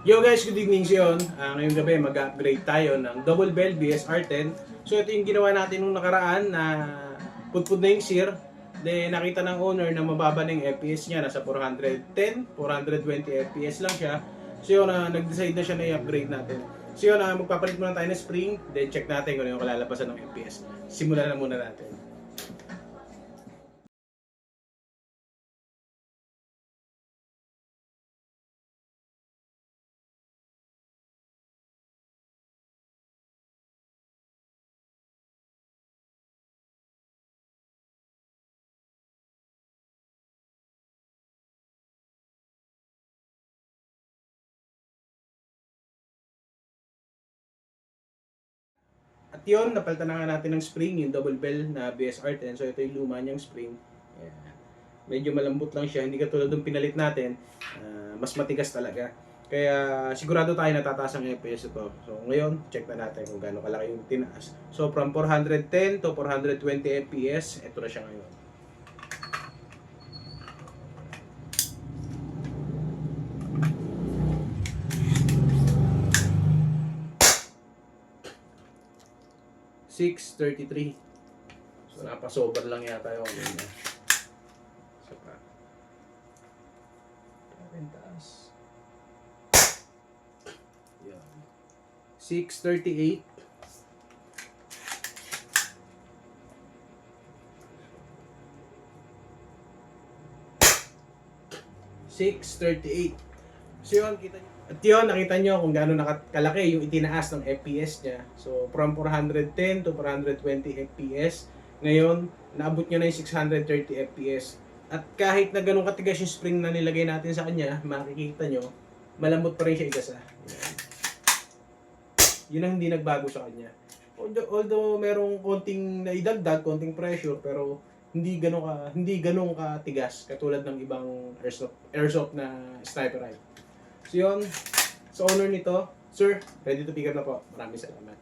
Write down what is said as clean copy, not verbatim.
Yo guys, good evening siyon. Ngayong gabi mag-upgrade tayo ng Double Bell BSR10. So ito yung ginawa natin nung nakaraan na pudpud na yung sear. Then nakita ng owner na mababa na yung FPS niya, nasa 410, 420 FPS lang siya. So yun, nag-decide na siya na i-upgrade natin. So yun, magpapalit muna tayo ng spring, then check natin kung ano yung kalalabasan ng FPS. Simulan na muna natin. At yun, napalitan na nga natin ng spring, yung double bell na BSR10. So ito yung luma niyang spring. Ayan. Medyo malambot lang siya, hindi katulad ng pinalit natin. Mas matigas talaga. Kaya sigurado tayo natataas ang FPS ito. So ngayon, check na natin kung gaano kalaki yung tinaas. So from 410 to 420 FPS, ito na siya ngayon. 633. So napasober lang yata yung ano niya. So pa. Taas. Yan. 638. So yun, kita nyo. At yun, nakita nyo kung gaano kalaki yung itinaas ng FPS niya. So, from 410 to 420 FPS. Ngayon, naabot nyo na yung 630 FPS. At kahit na ganun katigas yung spring na nilagay natin sa kanya, makikita nyo, malambot pa rin siya igasa. Yun ang hindi nagbago sa kanya. Although merong konting naidagdag, konting pressure, pero hindi ganun katigas katulad ng ibang airsoft na sniper rifle. So yun, sa owner nito, sir, ready to pick up na po. Maraming salamat.